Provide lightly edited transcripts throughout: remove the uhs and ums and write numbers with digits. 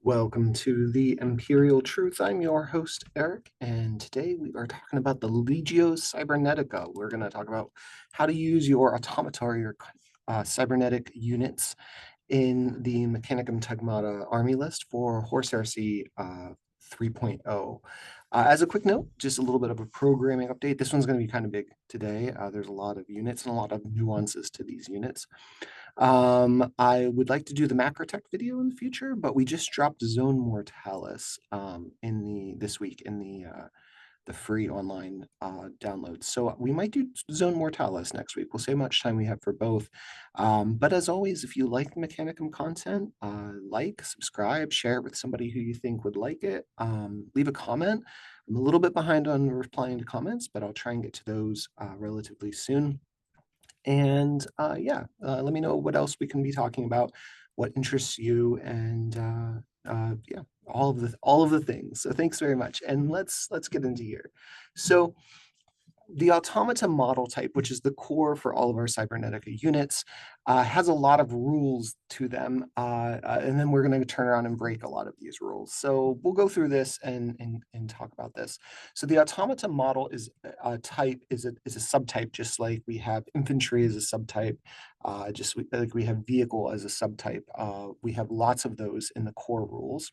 Welcome to the Imperial Truth. I'm your host, Eric, and today we are talking about the Legio Cybernetica. We're going to talk about how to use your Automata or your cybernetic units in the Mechanicum Taghmata Army list for Horse Heresy 3.0. As a quick note, just a little bit of a programming update. This one's going to be kind of big today. There's a lot of units and a lot of nuances to these units. I would like to do the Macrotech video in the future, but we just dropped Zone Mortalis this week in the free online downloads. So we might do Zone Mortalis next week. We'll see how much time we have for both. But as always, if you like Mechanicum content, like, subscribe, share it with somebody who you think would like it. Leave a comment. I'm a little bit behind on replying to comments, but I'll try and get to those relatively soon. And let me know what else we can be talking about, what interests you, and yeah, all of the things. So thanks very much, and let's get into here. So the automata model type, which is the core for all of our Cybernetica units, has a lot of rules to them, and then we're going to turn around and break a lot of these rules. So we'll go through this and talk about this. So the automata model is a type, is a subtype, just like we have infantry as a subtype, like we have vehicle as a subtype. We have lots of those in the core rules.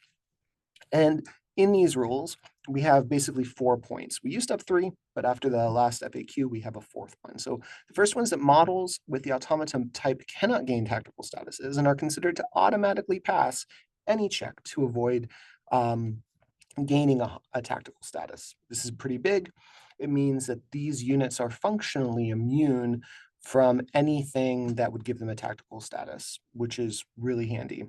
And in these rules, we have basically 4 points. We used to have 3, but after the last FAQ, we have a 4th one. So the first one is that models with the automaton type cannot gain tactical statuses and are considered to automatically pass any check to avoid gaining a tactical status. This is pretty big. It means that these units are functionally immune from anything that would give them a tactical status, which is really handy.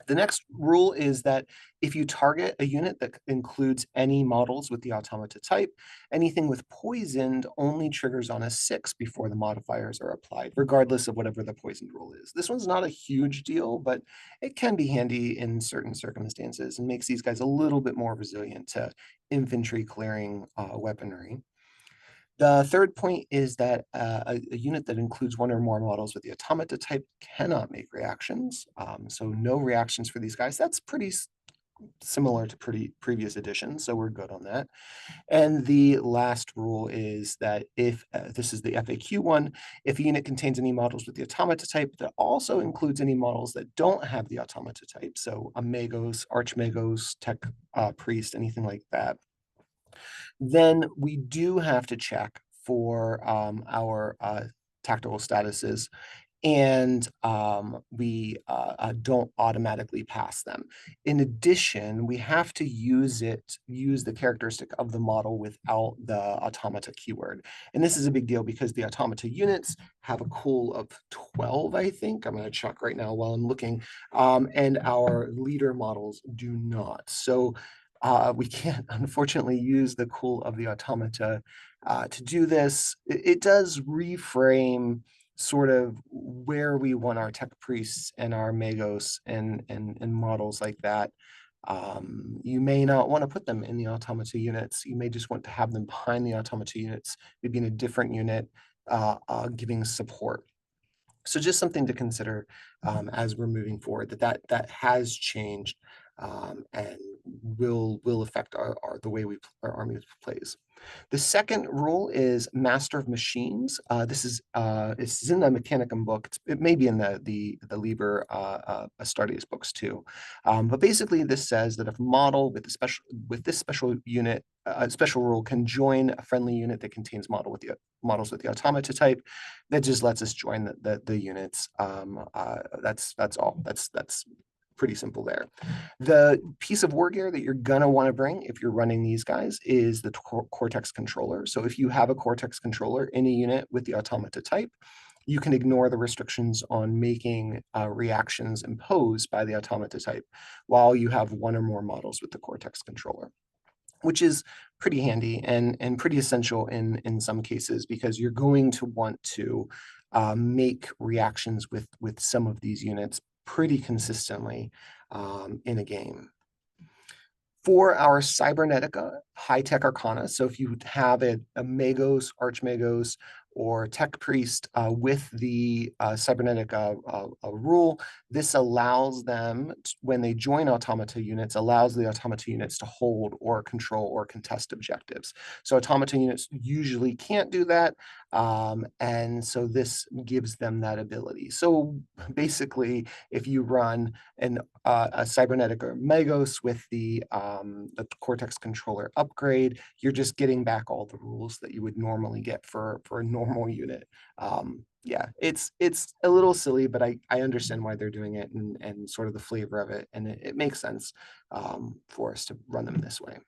The next rule is that if you target a unit that includes any models with the automata type, anything with poisoned only triggers on a 6 before the modifiers are applied, regardless of whatever the poisoned rule is. This one's not a huge deal, but it can be handy in certain circumstances and makes these guys a little bit more resilient to infantry clearing weaponry. The third point is that a unit that includes one or more models with the automata type cannot make reactions. So no reactions for these guys. That's pretty similar to previous editions, so we're good on that. And the last rule is that if this is the FAQ one, if a unit contains any models with the automata type that also includes any models that don't have the automata type, so a Magos, Archmagos, Tech Priest, anything like that, then we do have to check for our tactical statuses, and we don't automatically pass them. In addition, we have to use the characteristic of the model without the automata keyword. And this is a big deal because the automata units have a cool of 12, I think. I'm going to check right now while I'm looking. And our leader models do not. So we can't, unfortunately, use the cool of the automata to do this. It does reframe sort of where we want our tech priests and our magos and models like that. You may not want to put them in the automata units. You may just want to have them behind the automata units, maybe in a different unit, giving support. So just something to consider as we're moving forward, that has changed and will affect the way our army plays. The second rule is Master of Machines. This is in the Mechanicum book. It may be in the Liber Astartes books too. But basically, this says that if a model with this special unit, a special rule can join a friendly unit that contains models with the automata type, that just lets us join the units. That's all. That's pretty simple there. The piece of war gear that you're going to want to bring if you're running these guys is the Cortex controller. So if you have a Cortex controller in a unit with the automata type, you can ignore the restrictions on making reactions imposed by the automata type while you have one or more models with the Cortex controller, which is pretty handy and pretty essential in some cases, because you're going to want to make reactions with some of these units pretty consistently in a game. For our Cybernetica high-tech arcana, so if you have a Magos, Archmagos, or Tech Priest with the Cybernetica rule. This allows them, when they join automata units, allows the automata units to hold or control or contest objectives. So automata units usually can't do that, and so this gives them that ability. So basically, if you run a Cybernetica Megos with the Cortex controller upgrade, you're just getting back all the rules that you would normally get for a normal unit. Yeah, it's a little silly, but I understand why they're doing it and sort of the flavor of it, and it makes sense for us to run them this way.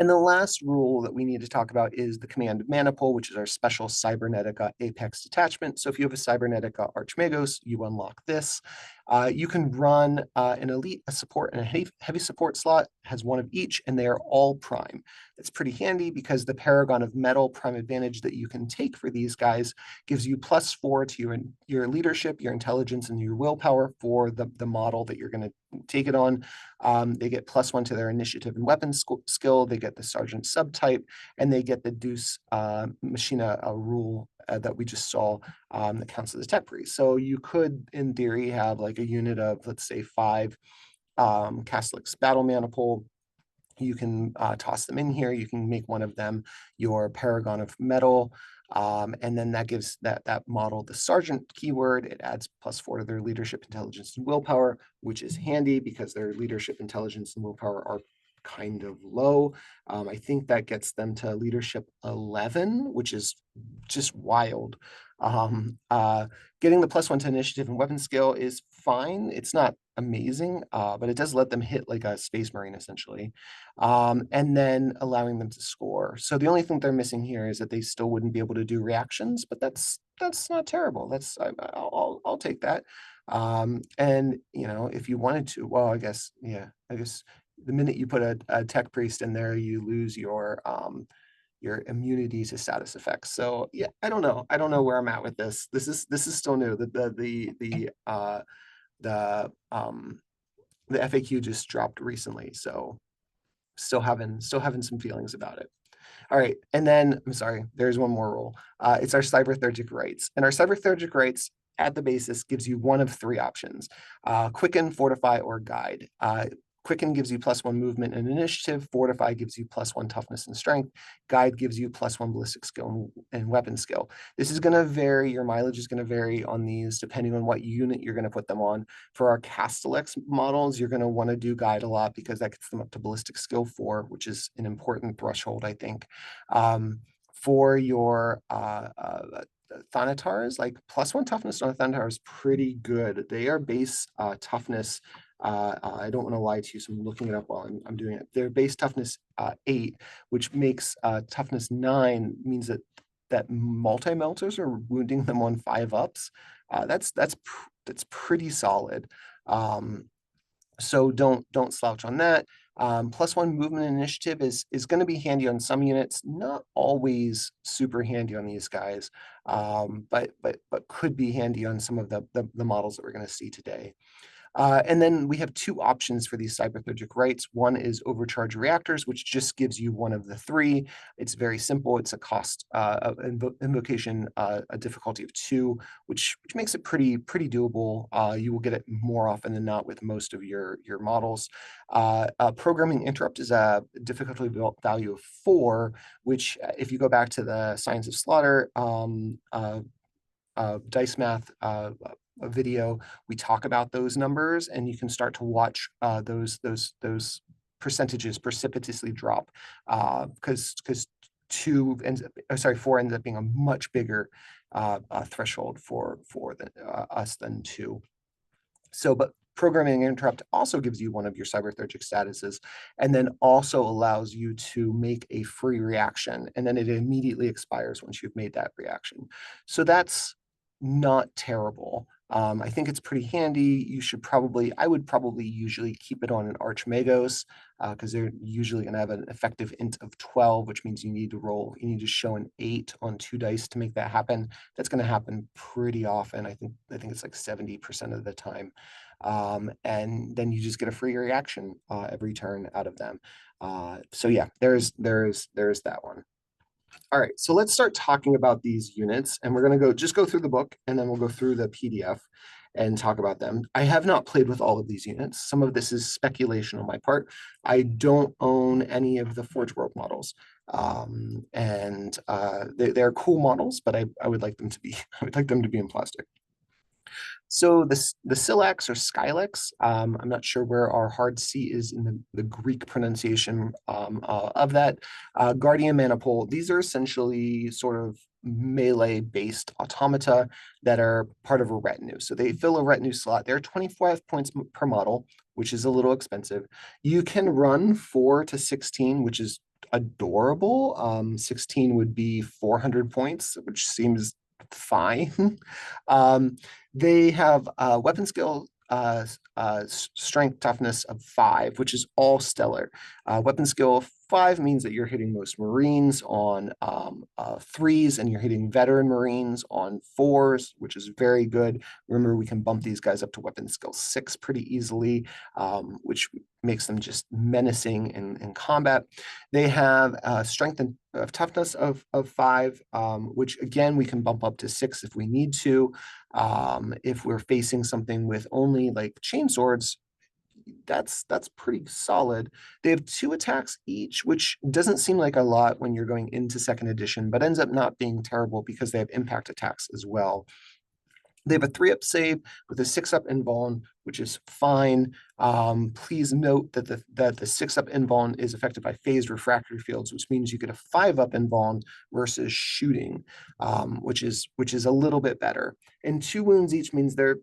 And the last rule that we need to talk about is the command Maniple, which is our special Cybernetica Apex detachment. So if you have a Cybernetica Archmagos, you unlock this. You can run an elite, a support, and a heavy support slot, has one of each, and they are all prime. That's pretty handy because the Paragon of Metal prime advantage that you can take for these guys gives you +4 to your leadership, your intelligence, and your willpower for the model that you're going to take it on. They get +1 to their initiative and weapon skill. They get the sergeant subtype, and they get the Deuce Machina rule that we just saw that counts as a tech priest. So you could, in theory, have like a unit of, let's say, 5 Castellax Battle Maniple. You can toss them in here. You can make one of them your Paragon of Metal. And then that gives that model the sergeant keyword. It adds +4 to their leadership, intelligence, and willpower, which is handy because their leadership, intelligence, and willpower are kind of low. I think that gets them to leadership 11, which is just wild. Getting the +1 to initiative and weapon skill is fine. It's not amazing, but it does let them hit like a Space Marine essentially, and then allowing them to score. So the only thing they're missing here is that they still wouldn't be able to do reactions, but that's not terrible. I'll take that. And if you wanted to, well, I guess the minute you put a tech priest in there, you lose your immunity to status effects. So yeah, I don't know where I'm at with this. This is still new. The FAQ just dropped recently, so still having some feelings about it. All right, and then I'm sorry, there's one more rule. It's our cyberthergic rights, and our cyberthergic rights at the basis gives you one of 3 options: quicken, fortify, or guide. Quicken gives you +1 movement and initiative. Fortify gives you +1 toughness and strength. Guide gives you +1 ballistic skill and weapon skill. This is going to vary. Your mileage is going to vary on these depending on what unit you're going to put them on. For our Castellax models, you're going to want to do guide a lot because that gets them up to ballistic skill 4, which is an important threshold, I think. For your Thanatars, like +1 toughness on a Thanatar is pretty good. They are base toughness. I don't want to lie to you, so I'm looking it up while I'm doing it. Their base toughness 8, which makes toughness 9, means that multi-melters are wounding them on 5-ups. That's pretty solid. So don't slouch on that. +1 movement initiative is going to be handy on some units, not always super handy on these guys, but could be handy on some of the models that we're going to see today. And then we have 2 options for these cyberthergic rights. One is overcharge reactors, which just gives you one of the 3. It's very simple. It's a cost of invocation, a difficulty of 2, which makes it pretty doable. You will get it more often than not with most of your models. Programming interrupt is a difficulty value of 4, which if you go back to the Science of Slaughter dice math video, we talk about those numbers, and you can start to watch those percentages precipitously drop because 4 ends up being a much bigger threshold for us than 2. So, but programming interrupt also gives you one of your cyberthergic statuses, and then also allows you to make a free reaction, and then it immediately expires once you've made that reaction. So that's not terrible. I think it's pretty handy. I would probably usually keep it on an Archmagos because they're usually going to have an effective int of 12, which means you need to show an 8 on 2 dice to make that happen. That's going to happen pretty often. I think it's like 70% of the time. And then you just get a free reaction every turn out of them. So yeah, there's that one. All right, so let's start talking about these units, and we're going to go through the book, and then we'll go through the PDF and talk about them. I have not played with all of these units. Some of this is speculation on my part. I don't own any of the Forge World models, and they're cool models, but I would like them to be I would like them to be in plastic. So the Scyllax or Scyllax, I'm not sure where our hard C is in the Greek pronunciation of that. Guardian Maniple, these are essentially sort of melee-based automata that are part of a retinue. So they fill a retinue slot. They're 25 points per model, which is a little expensive. You can run 4 to 16, which is adorable. 16 would be 400 points, which seems fine. They have weapon skill, strength, toughness of 5, which is all stellar. Weapon skill 5 means that you're hitting most Marines on 3s, and you're hitting veteran Marines on 4s, which is very good. Remember, we can bump these guys up to weapon skill 6 pretty easily, which makes them just menacing in combat. They have strength and toughness of 5, which again, we can bump up to 6 if we need to. If we're facing something with only like chain swords, that's pretty solid. They have 2 attacks each, which doesn't seem like a lot when you're going into second edition, but ends up not being terrible because they have impact attacks as well. They have a 3-up save with a 6-up invuln, which is fine. Please note that the 6-up invuln is affected by phased refractory fields, which means you get a 5-up invuln versus shooting, which is a little bit better. And 2 wounds each means they're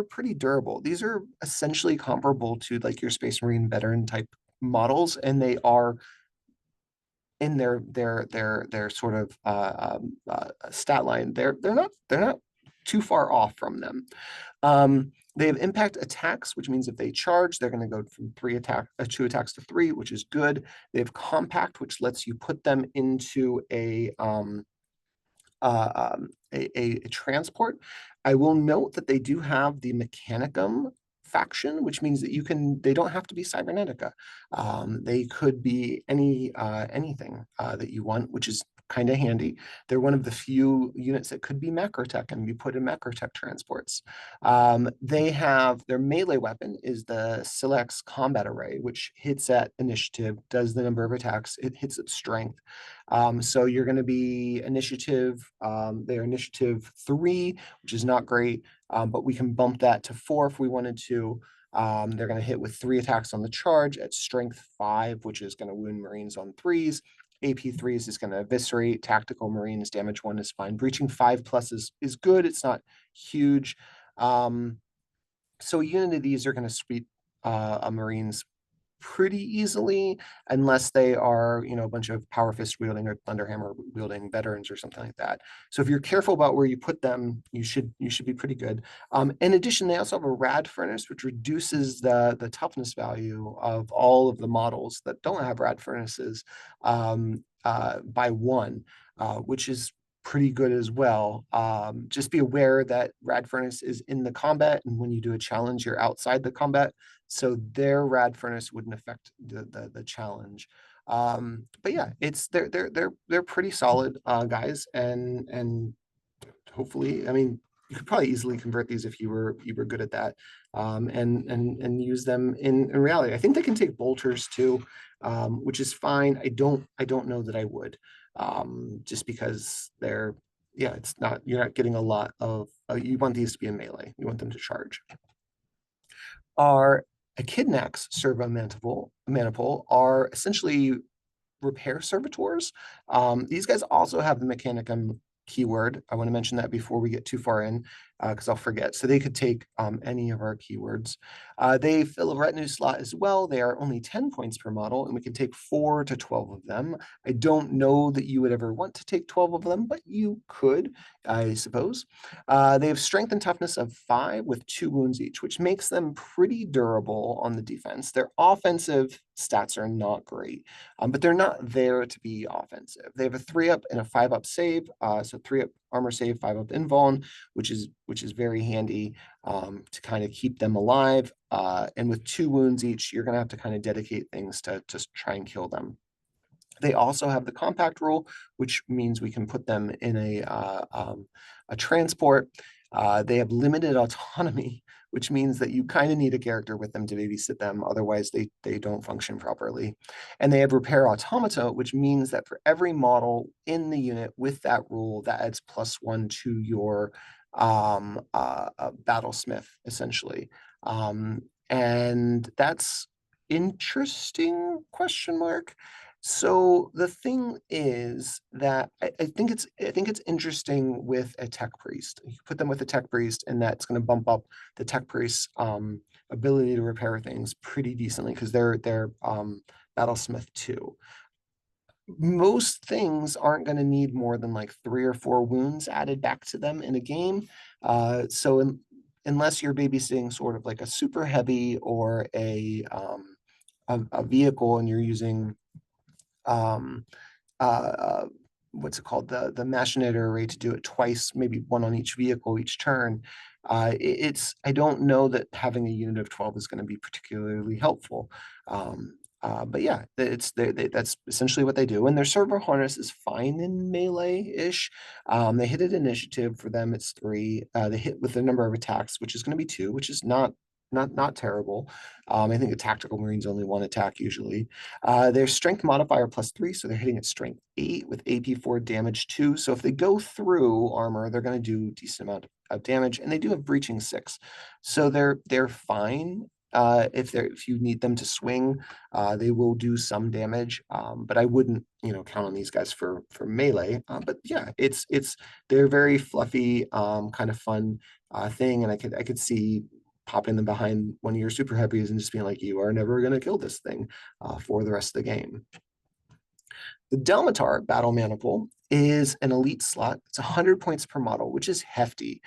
pretty durable. These are essentially comparable to like your Space Marine veteran type models, and they are in their sort of stat line. They're not too far off from them. They have impact attacks, which means if they charge, they're going to go from 2 attacks to 3, which is good. They have compact, which lets you put them into a transport. I will note that they do have the Mechanicum faction, which means that they don't have to be Cybernetica. They could be anything that you want, which is kind of handy. They're one of the few units that could be Macrotech and be put in Macrotech transports. Their melee weapon is the Scyllax combat array, which hits at initiative, does the number of attacks, it hits its strength. So you're going to be initiative, they're initiative 3, which is not great, but we can bump that to 4 if we wanted to. They're going to hit with 3 attacks on the charge at strength 5, which is going to wound Marines on 3s. AP 3s is going to eviscerate. Tactical Marines, damage 1 is fine. Breaching 5+ is good. It's not huge. So a unit of these are going to sweep a Marines pretty easily, unless they are, a bunch of Power Fist wielding or Thunderhammer wielding veterans or something like that. So if you're careful about where you put them, you should be pretty good. In addition, they also have a Rad Furnace, which reduces the toughness value of all of the models that don't have Rad Furnaces by 1, which is pretty good as well. Just be aware that Rad Furnace is in the combat, and when you do a challenge, you're outside the combat. So their Rad Furnace wouldn't affect the challenge. But yeah, they're pretty solid guys, and hopefully, I mean, you could probably easily convert these if you were good at that, and use them in reality. I think they can take bolters too, which is fine. I don't know that I would, just because it's not, you're not getting a lot of. You want these to be in melee. You want them to charge. Our Echidnax Servo Maniple are essentially repair servitors. These guys also have the Mechanicum keyword. I want to mention that before we get too far in, because I'll forget. So they could take any of our keywords. They fill a retinue slot as well. They are only 10 points per model, and we can take 4 to 12 of them. I don't know that you would ever want to take 12 of them, but you could, I suppose. They have strength and toughness of 5 with 2 wounds each, which makes them pretty durable on the defense. Their offensive stats are not great, but they're not there to be offensive. They have a 3-up and a 5-up save, so 3-up armor save, 5-up invuln, which is very handy to kind of keep them alive. And with 2 wounds each, you're going to have to kind of dedicate things to try and kill them. They also have the compact rule, which means we can put them in a transport. They have limited autonomy, which means that you kind of need a character with them to babysit them. Otherwise, they don't function properly. And they have repair automata, which means that for every model in the unit with that rule, that adds +1 to your battlesmith, essentially. And that's interesting, question mark. So the thing is that I think it's interesting with a tech priest. You put them with a tech priest, and that's going to bump up the tech priest's ability to repair things pretty decently because they're battlesmith too. Most things aren't going to need more than like 3 or 4 wounds added back to them in a game. Unless you're babysitting sort of like a super heavy or a vehicle, and you're using um, uh, what's it called, the machinator array to do it twice, maybe one on each vehicle each turn. I don't know that having a unit of 12 is going to be particularly helpful. But yeah, that's essentially what they do. And their servo harness is fine in melee-ish. They hit at initiative. For them, it's 3. They hit with the number of attacks, which is going to be 2, which is not terrible. I think the tactical marines only 1 attack usually. Their strength modifier +3, so they're hitting at strength 8 with AP4 damage 2. So if they go through armor, they're going to do a decent amount of damage, and they do have breaching 6, so they're fine. If you need them to swing, they will do some damage, but I wouldn't count on these guys for melee. But yeah, they're very fluffy, kind of fun thing, and I could see popping them behind one of your super heavies and just being like, you are never going to kill this thing for the rest of the game. The Domitar Battle Maniple is an elite slot. It's 100 points per model, which is hefty.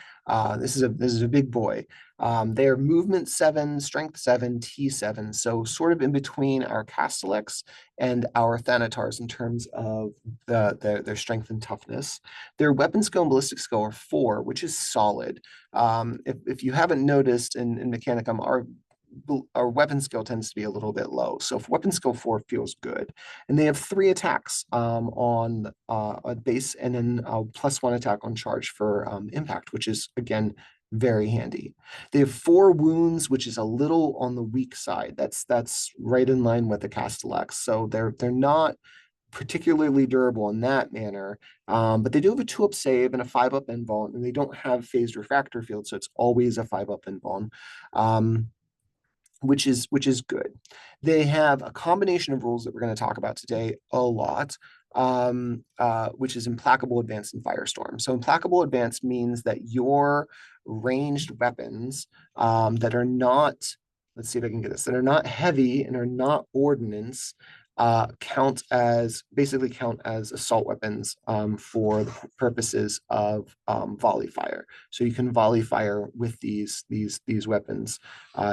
This is a big boy. They're movement 7, strength 7, T7, so sort of in between our Castellax and our Thanatars in terms of their strength and toughness. Their weapon skill and ballistic skill are 4, which is solid. If you haven't noticed in Mechanicum, our weapon skill tends to be a little bit low. So if weapon skill 4 feels good. And they have 3 attacks on a base, and then +1 attack on charge for impact, which is, again, very handy. They have 4 wounds, which is a little on the weak side. That's right in line with the Castellax. So they're not particularly durable in that manner, but they do have a 2-up save and a 5-up invuln, and they don't have phased refractor field, so it's always a 5-up invuln. Which is good. They have a combination of rules that we're going to talk about today a lot, which is Implacable Advance and Firestorm. So Implacable Advance means that your ranged weapons that are not, let's see if I can get this, that are not heavy and are not ordnance, basically count as assault weapons for the purposes of volley fire. So you can volley fire with these weapons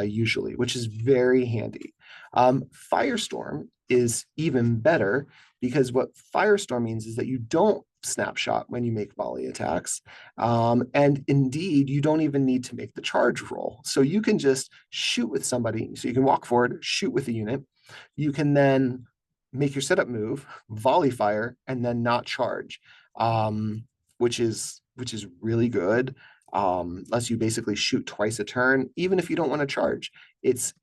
usually, which is very handy. Firestorm is even better, because what Firestorm means is that you don't snapshot when you make volley attacks. And indeed, you don't even need to make the charge roll. So you can just shoot with somebody. So you can walk forward, shoot with a unit. You can then make your setup move, volley fire, and then not charge, which is really good. Lets you basically shoot twice a turn, even if you don't want to charge. It's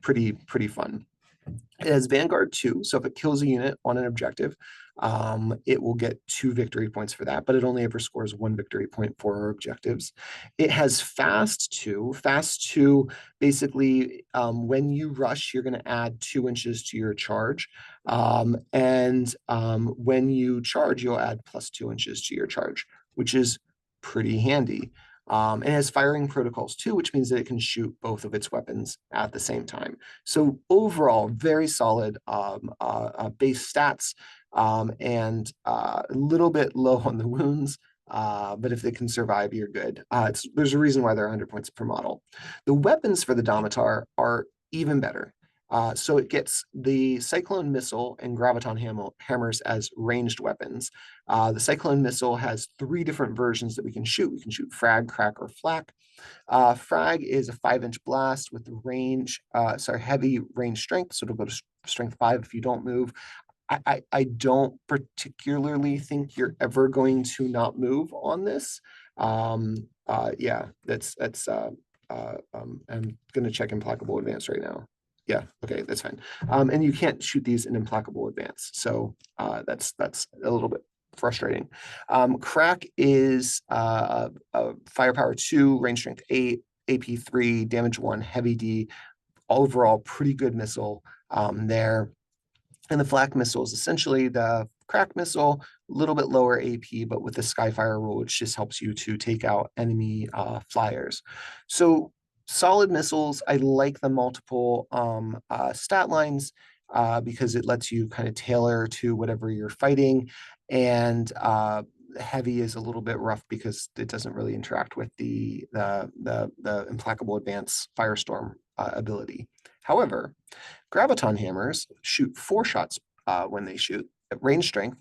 pretty fun. It has Vanguard 2, so if it kills a unit on an objective, it will get 2 victory points for that, but it only ever scores 1 victory point for our objectives. It has Fast 2. Fast 2, basically, when you rush, you're going to add 2 inches to your charge. And when you charge, you'll add +2 inches to your charge, which is pretty handy. And it has firing protocols too, which means that it can shoot both of its weapons at the same time. So overall, very solid base stats, and a little bit low on the wounds. But if they can survive, you're good. There's a reason why they're 100 points per model. The weapons for the Domitar are even better. So it gets the Cyclone Missile and Graviton Hammers as ranged weapons. The Cyclone Missile has 3 different versions that we can shoot. We can shoot frag, crack, or flak. Frag is a 5-inch blast with heavy range strength, so it'll go to strength 5 if you don't move. I don't particularly think you're ever going to not move on this. Yeah, I'm gonna check Implacable Advance right now. Yeah, okay, that's fine. And you can't shoot these in Implacable Advance, so that's a little bit frustrating. Crack is firepower 2, range strength 8, AP 3, damage 1, heavy D. Overall, pretty good missile there. And the flak missile is essentially the crack missile, a little bit lower AP, but with the Skyfire rule, which just helps you to take out enemy flyers. So solid missiles, I like the multiple stat lines because it lets you kind of tailor to whatever you're fighting. And heavy is a little bit rough because it doesn't really interact with the implacable advance firestorm ability. However, Graviton hammers shoot 4 shots when they shoot, at range strength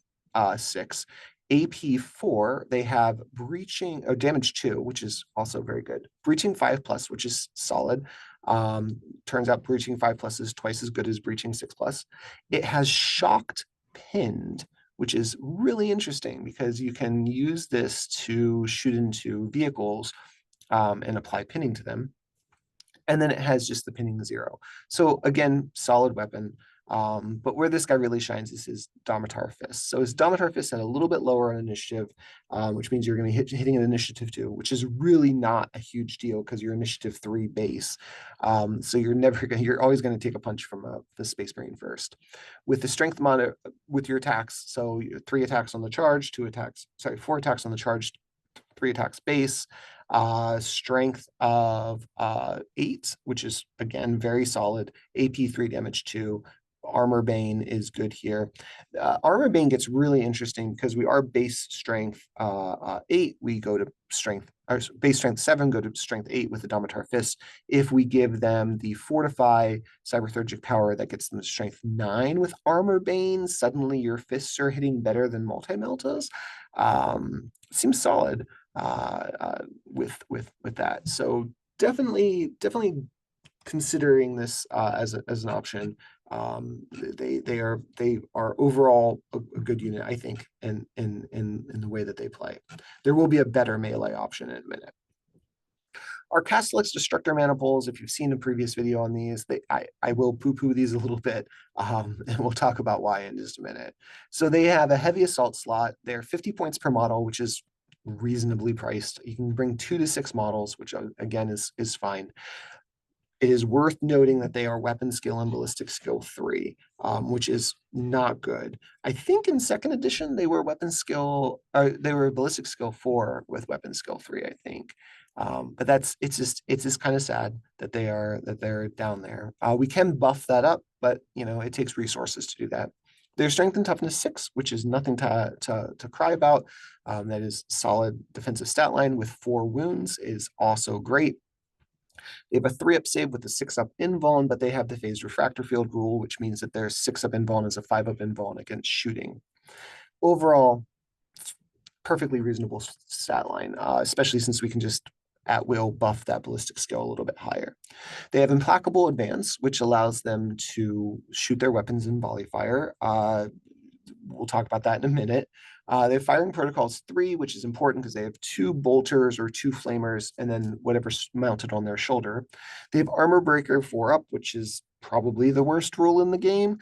6, AP 4. They have breaching or damage 2, which is also very good. Breaching 5+, which is solid. Turns out breaching 5+ is twice as good as breaching 6+. It has shocked pinned, which is really interesting because you can use this to shoot into vehicles and apply pinning to them. And then it has just the pinning 0. So again, solid weapon. But where this guy really shines is his Domitar Fist. So his Domitar Fist had a little bit lower on initiative, which means you're going to be hitting an initiative 2, which is really not a huge deal because you're initiative 3 base. So you're always going to take a punch from the Space Marine first. With the strength mod, with your attacks, so 3 attacks on the charge, 4 attacks on the charge, 3 attacks base, strength of 8, which is again very solid. AP 3, damage 2. Armor Bane is good here. Armor Bane gets really interesting because we are base strength 8. We go to strength, or base strength 7, go to strength 8 with the Domitar Fist. If we give them the Fortify Cyberthergic power, that gets them to strength 9 with Armor Bane. Suddenly your fists are hitting better than multi-meltas. Seems solid with that. So definitely considering this as an option. They are overall a good unit, I think, in the way that they play. There will be a better melee option in a minute. Our Castellax Destructor Maniples, if you've seen a previous video on these, I will poo-poo these a little bit, and we'll talk about why in just a minute. So they have a heavy assault slot. They're 50 points per model, which is reasonably priced. You can bring 2 to 6 models, which again is fine. It is worth noting that they are weapon skill and ballistic skill 3, which is not good. I think in second edition they were weapon skill, or they were ballistic skill 4 with weapon skill 3, I think. But it's just kind of sad that they're down there. We can buff that up, but it takes resources to do that. Their strength and toughness 6, which is nothing to cry about. That is solid defensive stat line with 4 wounds, is also great. They have a 3-up save with a 6-up invuln, but they have the phased refractor field rule, which means that their 6-up invuln is a 5-up invuln against shooting. Overall, perfectly reasonable stat line, especially since we can just at will buff that ballistic skill a little bit higher. They have implacable advance, which allows them to shoot their weapons in volley fire. We'll talk about that in a minute. They have firing protocols 3, which is important because they have 2 bolters or 2 flamers, and then whatever's mounted on their shoulder. They have armor breaker 4 up, which is probably the worst rule in the game.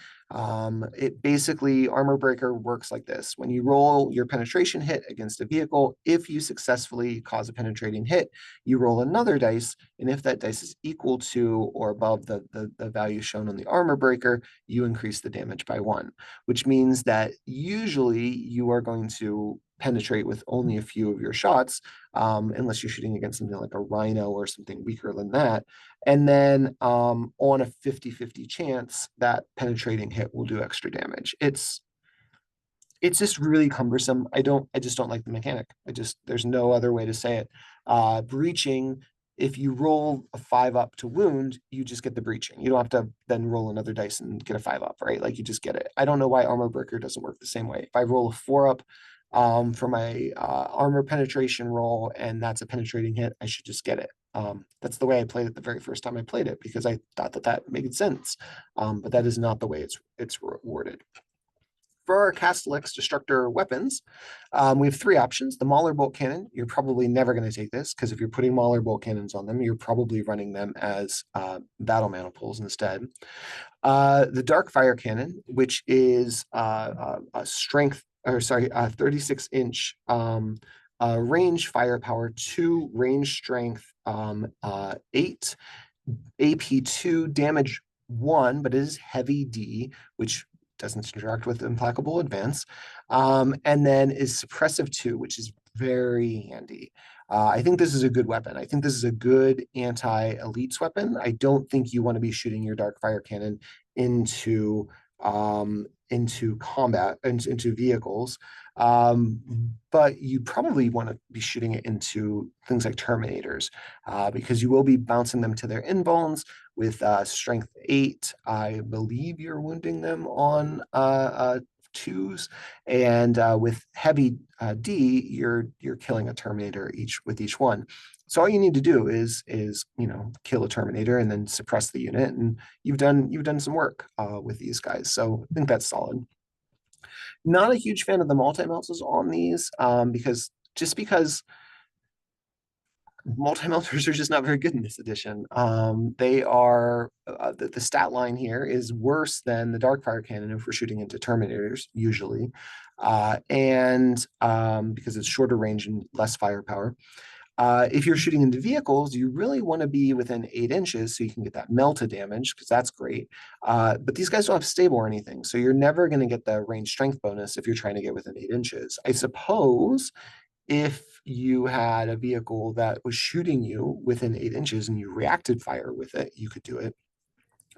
It basically, armor breaker works like this. When you roll your penetration hit against a vehicle, if you successfully cause a penetrating hit, you roll another dice, and if that dice is equal to or above the value shown on the armor breaker, you increase the damage by 1, which means that usually you are going to penetrate with only a few of your shots, unless you're shooting against something like a rhino or something weaker than that. And then on a 50-50 chance, that penetrating hit will do extra damage. It's just really cumbersome. I just don't like the mechanic. There's no other way to say it. Breaching, if you roll a 5-up to wound, you just get the breaching. You don't have to then roll another dice and get a 5-up, right? Like you just get it. I don't know why armor breaker doesn't work the same way. If I roll a 4-up for my armor penetration roll, and that's a penetrating hit, I should just get it. That's the way I played it the very first time I played it because I thought that made sense. But that is not the way it's rewarded. For our Castellax Destructor weapons, we have three options. The Mauler Bolt Cannon, you're probably never going to take this, because if you're putting Mauler Bolt Cannons on them, you're probably running them as battle maniples instead. The Dark Fire Cannon, which is a strength, or sorry, a 36-inch range firepower, 2 range strength, 8 AP2, damage 1, but it is heavy D, which doesn't interact with implacable advance, and then is suppressive 2, which is very handy. I think this is a good weapon. I think this is a good anti-elites weapon. I don't think you want to be shooting your Dark Fire Cannon into combat, into vehicles, but you probably want to be shooting it into things like Terminators, because you will be bouncing them to their invulns with strength 8. I believe you're wounding them on 2s, and with heavy D, you're killing a Terminator with each one. So all you need to do is kill a Terminator and then suppress the unit, and you've done some work with these guys. So I think that's solid. Not a huge fan of the multi-melters on these, because multi-melters are just not very good in this edition. They are the stat line here is worse than the Darkfire Cannon if we're shooting into Terminators usually, and because it's shorter range and less firepower. If you're shooting into vehicles, you really want to be within 8 inches so you can get that melta damage, because that's great. But these guys don't have stable or anything, so you're never going to get the range strength bonus if you're trying to get within 8 inches. I suppose if you had a vehicle that was shooting you within 8 inches and you reacted fire with it, you could do it.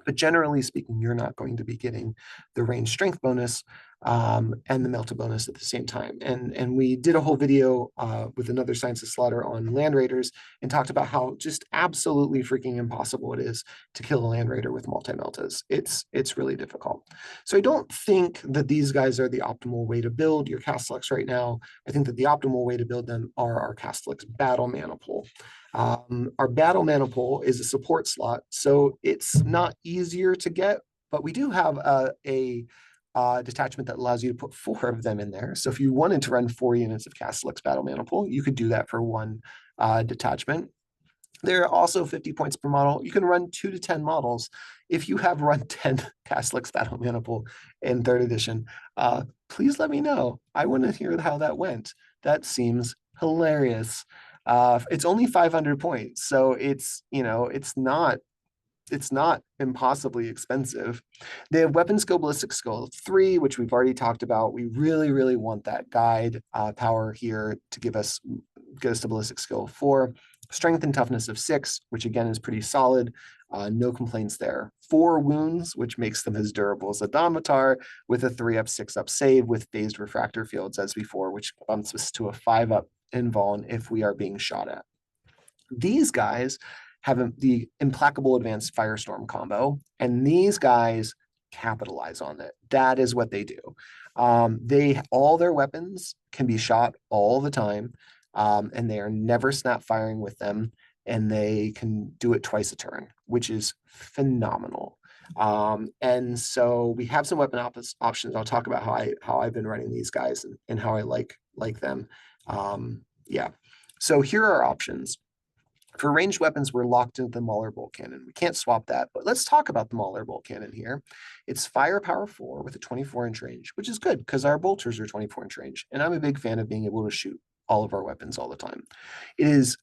But generally speaking, you're not going to be getting the range strength bonus and the melta bonus at the same time. And we did a whole video with another Science of Slaughter on Land Raiders and talked about how just absolutely freaking impossible it is to kill a Land Raider with multi-meltas. It's really difficult. So I don't think that these guys are the optimal way to build your Castellax right now. I think that the optimal way to build them are our Castellax Battle Maniple. Our Battle Maniple is a support slot, so it's not easier to get, but we do have a detachment that allows you to put 4 of them in there. So if you wanted to run 4 units of Castellax Battle Maniple, you could do that for 1 detachment. There are also 50 points per model. You can run 2 to 10 models. If you have run 10 Castellax Battle Maniple in 3rd edition, please let me know. I want to hear how that went. That seems hilarious. It's only 500 points, so it's not impossibly expensive. They have weapon skill, ballistic skill 3, which we've already talked about. We really, really want that guide power here to get us to ballistic skill 4. Strength and toughness of 6, which again is pretty solid. No complaints there. 4 wounds, which makes them as durable as a Domitar, with a 3-up, 6-up save with phased refractor fields as before, which bumps us to a 5-up invuln if we are being shot at. These guys have the implacable advanced firestorm combo, and these guys capitalize on it. That is what they do. All their weapons can be shot all the time, and they are never snap firing with them, and they can do it twice a turn, which is phenomenal. And so we have some weapon options. I'll talk about how I've been running these guys and how I like them. Yeah. So here are our options. For ranged weapons, we're locked into the Mauler Bolt Cannon. We can't swap that, but let's talk about the Mauler Bolt Cannon here. It's firepower 4 with a 24-inch range, which is good because our bolters are 24-inch range, and I'm a big fan of being able to shoot all of our weapons all the time. It is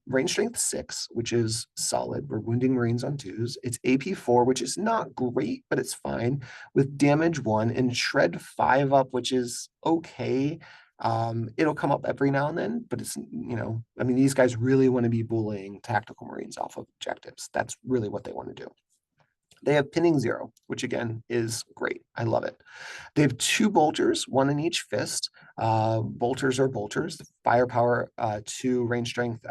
range strength 6, which is solid. We're wounding Marines on 2s. It's AP 4, which is not great, but it's fine, with damage 1 and shred 5 up, which is okay. It'll come up every now and then, but it's, these guys really want to be bullying tactical Marines off of objectives. That's really what they want to do. They have pinning 0, which again is great. I love it. They have 2 bolters, 1 in each fist. Bolters are bolters. Firepower 2, range strength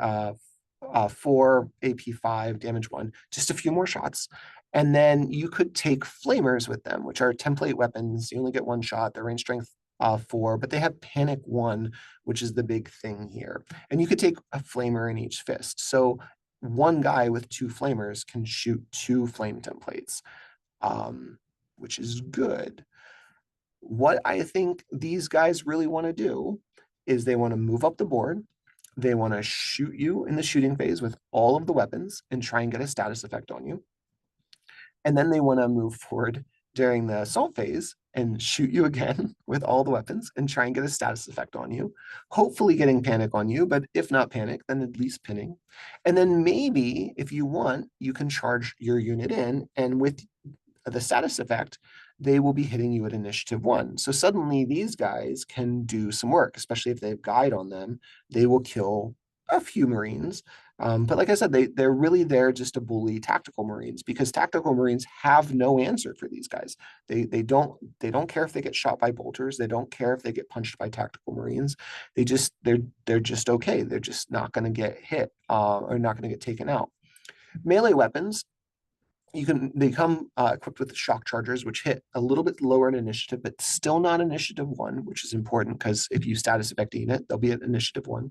4, AP 5, damage 1. Just a few more shots. And then you could take flamers with them, which are template weapons. You only get 1 shot. Their range strength 4, but they have panic 1, which is the big thing here. And you could take a flamer in each fist. So 1 guy with 2 flamers can shoot 2 flame templates, which is good. What I think these guys really want to do is they want to move up the board. They want to shoot you in the shooting phase with all of the weapons and try and get a status effect on you. And then they want to move forward during the assault phase and shoot you again with all the weapons and try and get a status effect on you, hopefully getting panic on you, but if not panic, then at least pinning. And then maybe if you want, you can charge your unit in, and with the status effect, they will be hitting you at initiative 1. So suddenly these guys can do some work, especially if they have guide on them. They will kill a few Marines. But like I said, they're really there just to bully tactical Marines, because tactical Marines have no answer for these guys. They don't care if they get shot by bolters. They don't care if they get punched by tactical Marines. They're just okay. They're just not going to get hit or not going to get taken out. Melee weapons, they come equipped with shock chargers, which hit a little bit lower in initiative, but still not initiative 1, which is important because if you status effect a unit, they'll be at initiative 1.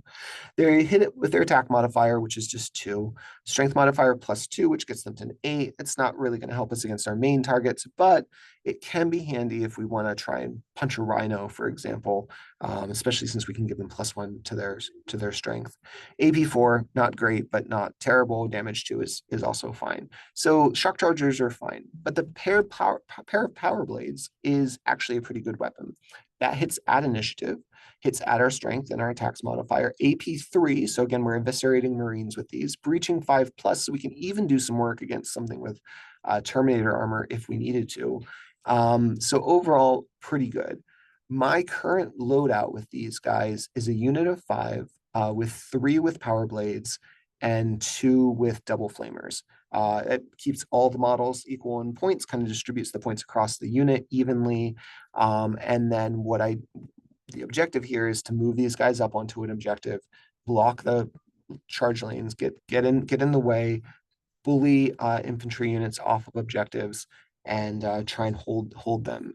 They hit it with their attack modifier, which is just 2. Strength modifier +2, which gets them to an 8. It's not really going to help us against our main targets, but it can be handy if we want to try and punch a rhino, for example, especially since we can give them +1 to their strength. AP4, not great, but not terrible. Damage 2 is also fine. So shock chargers are fine, but the pair of power blades is actually a pretty good weapon. That hits at initiative, hits at our strength and our attacks modifier. AP3, so again, we're eviscerating Marines with these. Breaching 5+, so we can even do some work against something with Terminator armor if we needed to. So overall, pretty good. My current loadout with these guys is a unit of 5 with 3 with power blades and 2 with double flamers. It keeps all the models equal in points, kind of distributes the points across the unit evenly. And then the objective here is to move these guys up onto an objective, block the charge lanes, get in the way, bully infantry units off of objectives, and try and hold them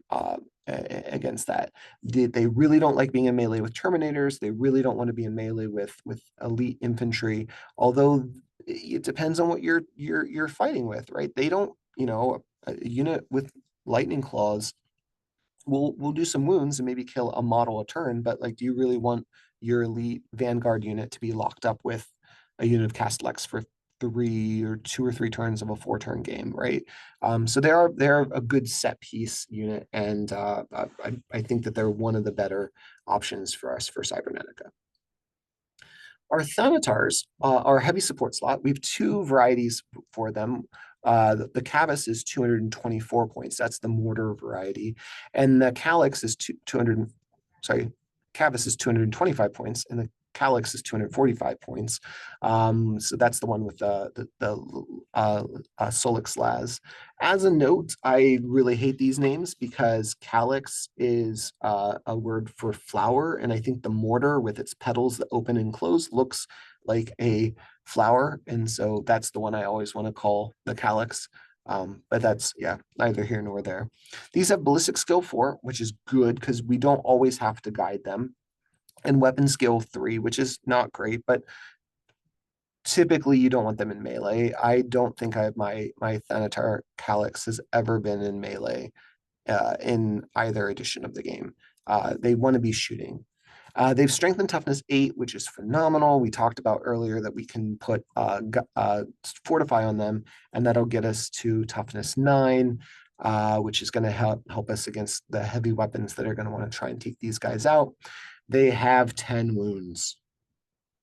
against that. They really don't like being in melee with Terminators. They really don't want to be in melee with elite infantry. Although it depends on what you're fighting with, right? They don't, a unit with lightning claws will do some wounds and maybe kill a model a turn, but like, do you really want your elite Vanguard unit to be locked up with a unit of Castellax for 2 or 3 turns of a 4-turn game, right? So they're a good set piece unit, and I think that they're one of the better options for us for Cybernetica. Our Thanatars are a heavy support slot. We have 2 varieties for them. The Cavus is 224 points. That's the mortar variety. And the Calyx is 200, sorry, Cavus is 225 points, and the Calyx is 245 points. So that's the one with the Scyllax Laz. As a note, I really hate these names because Calyx is a word for flower, and I think the mortar with its petals that open and close looks like a flower, and so that's the one I always want to call the Calyx. But that's, yeah, neither here nor there. These have ballistic skill 4, which is good because we don't always have to guide them, and weapon skill 3, which is not great, but typically you don't want them in melee. I don't think my Thanatar Calyx has ever been in melee in either edition of the game. They want to be shooting. They've strength and toughness 8, which is phenomenal. We talked about earlier that we can put fortify on them, and that'll get us to toughness 9, which is going to help us against the heavy weapons that are going to want to try and take these guys out. They have 10 wounds.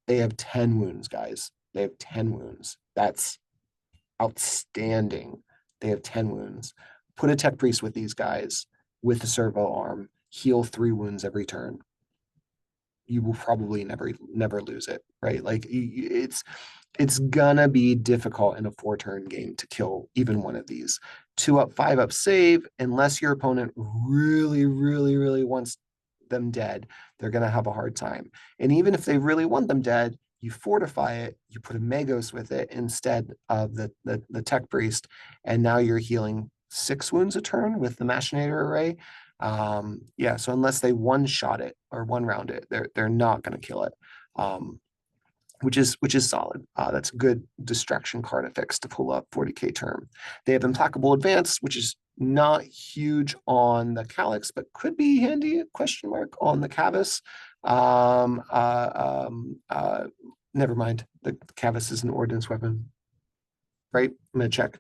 They have 10 wounds, guys. They have 10 wounds. That's outstanding. They have 10 wounds. Put a tech priest with these guys with the servo arm, heal 3 wounds every turn. You will probably never lose it, right? Like, it's gonna be difficult in a 4-turn game to kill even one of these. 2 up, 5 up save, unless your opponent really wants them dead, they're gonna have a hard time. And even if they really want them dead, you fortify it, you put a Magos with it instead of the tech priest, and now you're healing 6 wounds a turn with the machinator array. Yeah, so unless they one-shot it or one-round it, they're not going to kill it, which is solid. That's a good distraction card affix to pull up 40k term. They have implacable advance, which is Not huge on the Calyx, but could be handy, question mark, on the Cavus. Um, uh, um, uh, Never mind. The Cavus is an ordnance weapon, right? I'm gonna check.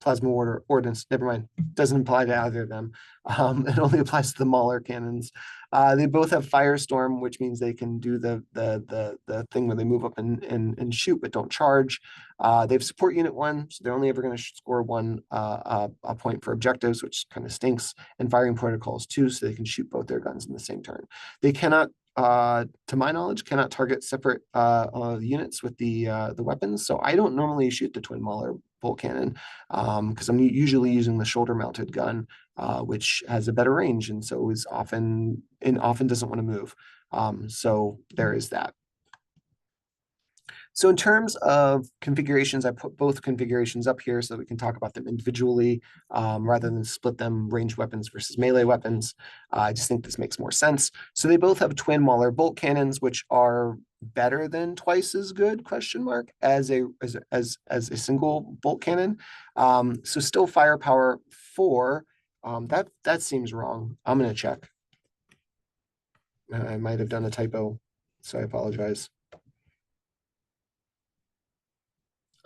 Plasma order ordnance. Never mind. Doesn't apply to either of them. It only applies to the Mauler cannons. They both have Firestorm, which means they can do the thing where they move up and shoot, but don't charge. They have support unit 1, so they're only ever going to score 1 a point for objectives, which kind of stinks. And firing protocols 2, so they can shoot both their guns in the same turn. They cannot, to my knowledge, cannot target separate units with the weapons. So I don't normally shoot the Twin Mauler bolt cannon because I'm usually using the shoulder mounted gun, which has a better range and so is often doesn't want to move. So there is that. So in terms of configurations, I put both configurations up here so that we can talk about them individually rather than split them ranged weapons versus melee weapons. I just think this makes more sense. So they both have twin Mauler bolt cannons, which are better than twice as good, question mark, as a single bolt cannon. So still firepower 4. That seems wrong. I'm going to check. I might have done a typo, so I apologize.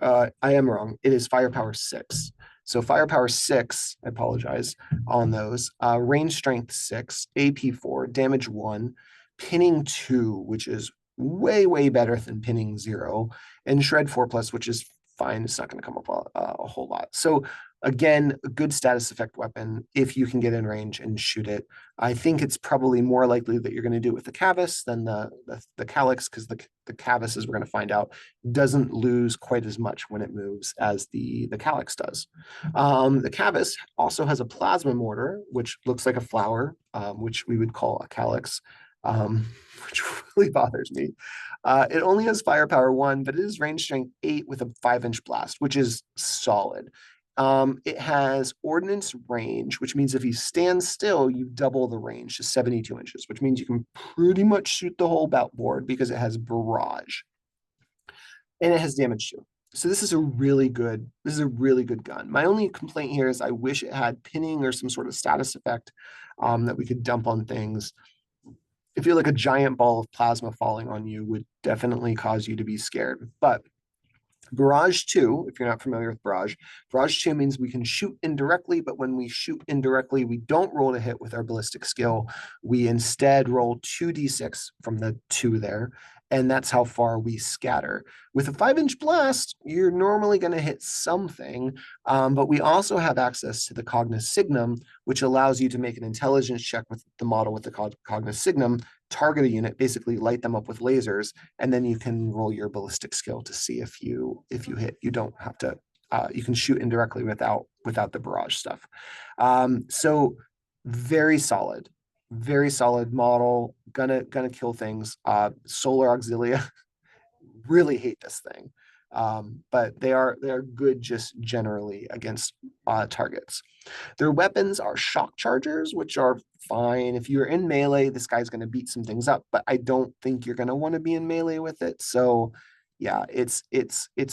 I am wrong. It is firepower 6. So firepower 6, I apologize, on those. Range strength 6, AP 4, damage 1, pinning 2, which is way, way better than pinning 0, and shred 4+, which is fine. It's not going to come up a whole lot. So again, a good status effect weapon if you can get in range and shoot it. I think it's probably more likely that you're going to do it with the Cavus than the Calyx, because the Cavus, as we're going to find out, doesn't lose quite as much when it moves as the Calyx does. The Cavus also has a plasma mortar, which looks like a flower, which we would call a Calyx, which really bothers me. It only has firepower 1, but it is range strength 8 with a 5-inch blast, which is solid. It has ordnance range, which means if you stand still, you double the range to 72 inches, which means you can pretty much shoot the whole board because it has barrage. And it has damage too. So this is a really good gun. My only complaint here is I wish it had pinning or some sort of status effect that we could dump on things. I feel like a giant ball of plasma falling on you would definitely cause you to be scared. But Barrage 2, if you're not familiar with Barrage 2 means we can shoot indirectly, but when we shoot indirectly, we don't roll to hit with our ballistic skill. We instead roll 2d6 from the 2 there, and that's how far we scatter. With a 5-inch blast, you're normally going to hit something, but we also have access to the Cognis Signum, which allows you to make an intelligence check with the model with the Cognis Signum, target a unit, basically light them up with lasers, and then you can roll your ballistic skill to see if you hit. You don't have to. You can shoot indirectly without the barrage stuff. So very solid model. Gonna kill things. Solar Auxilia. Really hate this thing, but they are good just generally against targets. Their weapons are shock chargers, which are fine. If you're in melee, this guy's going to beat some things up, but I don't think you're going to want to be in melee with it. So yeah, it's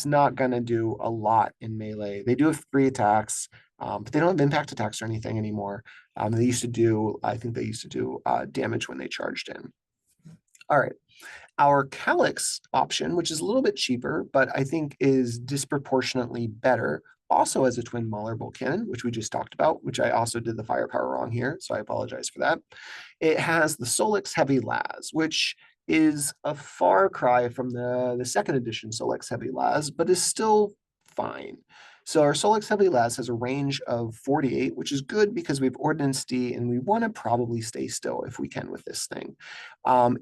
not going to do a lot in melee. They do have 3 attacks, but they don't have impact attacks or anything anymore. I think they used to do damage when they charged in. All right. Our Calyx option, which is a little bit cheaper, but I think is disproportionately better, also has a twin Mauler bolt cannon, which we just talked about, which I also did the firepower wrong here, so I apologize for that. It has the Scyllax Heavy Las, which is a far cry from the second edition Scyllax Heavy Las, but is still fine. So our Scyllax Heavy Las has a range of 48, which is good because we have Ordnance D, and we want to probably stay still if we can with this thing.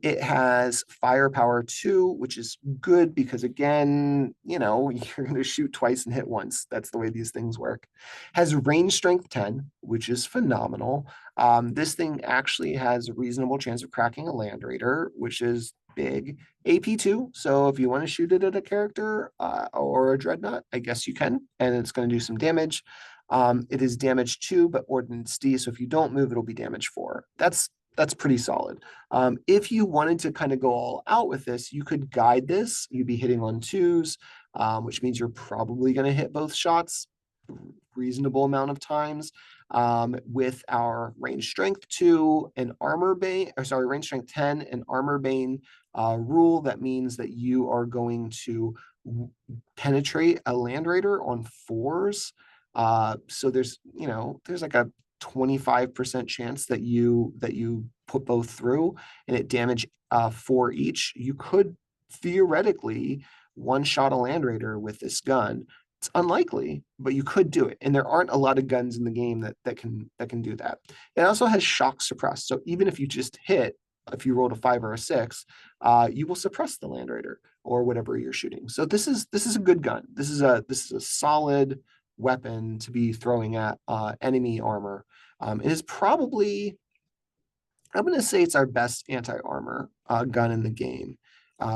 It has firepower 2, which is good because, again, you're going to shoot twice and hit once. That's the way these things work. Has range strength 10, which is phenomenal. This thing actually has a reasonable chance of cracking a Land Raider, which is big. AP2, so if you want to shoot it at a character or a dreadnought, I guess you can, and it's going to do some damage. It is damage 2, but Ordnance D, so if you don't move, it'll be damage 4. That's pretty solid. If you wanted to kind of go all out with this, you could guide this. You'd be hitting on 2s, which means you're probably going to hit both shots reasonable amount of times. With our range strength 2 and armor bane, or sorry, range strength 10 and armor bane rule, that means that you are going to penetrate a land raider on 4s. So there's, there's like a 25% chance that you put both through and it damage 4 each. You could theoretically one-shot a land raider with this gun. It's unlikely, but you could do it. And there aren't a lot of guns in the game that can do that. It also has shock suppress. So even if you just hit, if you rolled a 5 or a 6, you will suppress the land raider or whatever you're shooting. So this is a good gun. This is a solid weapon to be throwing at enemy armor. It is probably, I'm going to say it's our best anti-armor gun in the game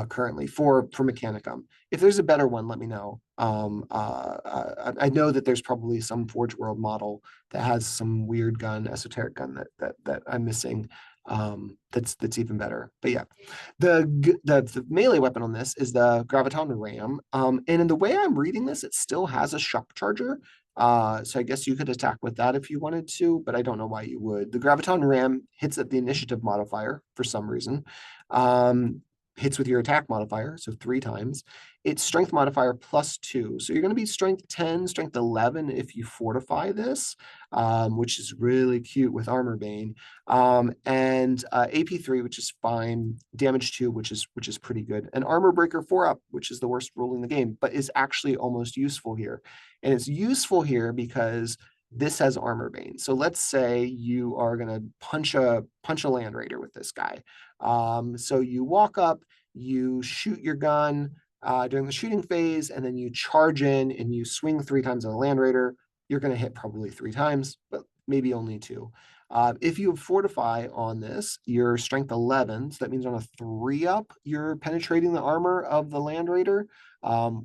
currently for Mechanicum. If there's a better one, let me know. I know that there's probably some Forge World model that has some weird gun, esoteric gun that I'm missing. That's even better. But yeah, the melee weapon on this is the Graviton Ram. And in the way I'm reading this, it still has a shock charger. So I guess you could attack with that if you wanted to, but I don't know why you would. The Graviton Ram hits at the initiative modifier for some reason. Hits with your attack modifier, so 3 times. Its strength modifier +2. So you're going to be strength 10, strength 11 if you fortify this, which is really cute with Armor Bane. And AP3, which is fine. Damage 2, which is pretty good. And Armor Breaker 4-up, which is the worst rule in the game, but is actually almost useful here. And it's useful here because this has Armor Bane. So let's say you are going to punch a land raider with this guy. So you walk up, you shoot your gun during the shooting phase, and then you charge in and you swing 3 times on a land raider. You're going to hit probably 3 times, but maybe only 2. If you fortify on this, your strength 11, so that means on a 3-up, you're penetrating the armor of the land raider,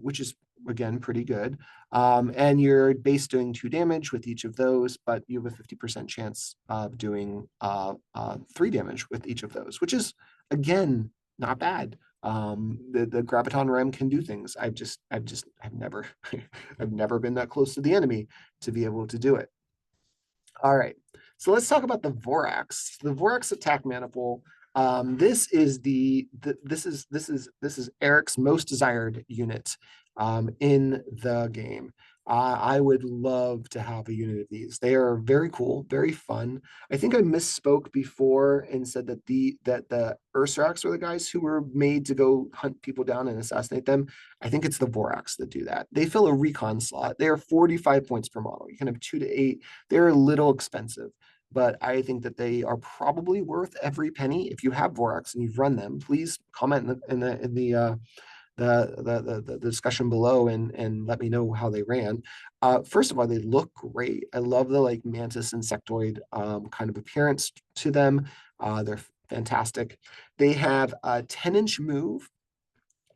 which is again pretty good. And you're base doing 2 damage with each of those, but you have a 50% chance of doing 3 damage with each of those, which is again not bad. The Graviton Ram can do things. I've never I've never been that close to the enemy to be able to do it. All right, so let's talk about the Vorax. The Vorax attack maniple. This is this is Eric's most desired unit in the game. I would love to have a unit of these. They are very cool, very fun. I think I misspoke before and said that the Ursarax were the guys who were made to go hunt people down and assassinate them. I think it's the Vorax that do that. They fill a recon slot. They are 45 points per model. You can have 2 to 8. They're a little expensive, but I think that they are probably worth every penny. If you have Vorax and you've run them, please comment in the discussion below and let me know how they ran. First of all, they look great. I love the like mantis insectoid kind of appearance to them. They're fantastic. They have a 10-inch move,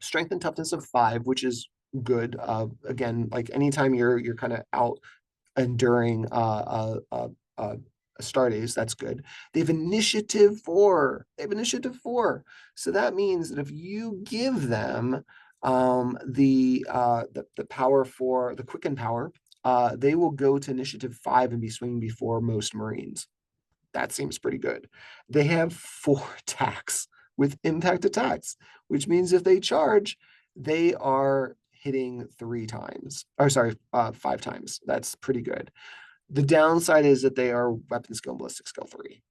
strength and toughness of 5, which is good. Again, like anytime you're kind of out enduring a Stratos, that's good. They have initiative 4. They have initiative 4. So that means that if you give them the power for the quicken power, they will go to initiative 5 and be swinging before most Marines. That seems pretty good. They have 4 attacks with impact attacks, which means if they charge, they are hitting 3 times. Or sorry, 5 times. That's pretty good. The downside is that they are weapon skill and ballistic skill 3.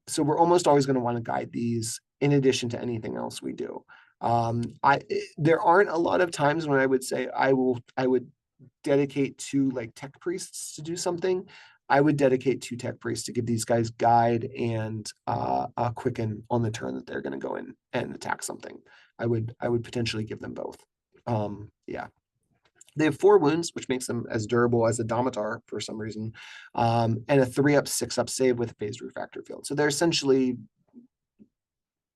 So we're almost always going to want to guide these in addition to anything else we do. There aren't a lot of times when I would say I would dedicate 2 like tech priests to do something. I would dedicate 2 tech priests to give these guys guide and a quicken on the turn that they're going to go in and attack something. I would potentially give them both. Yeah. They have 4 wounds, which makes them as durable as a Domitar for some reason, and a 3-up, 6-up save with a phased refractor field. So they're essentially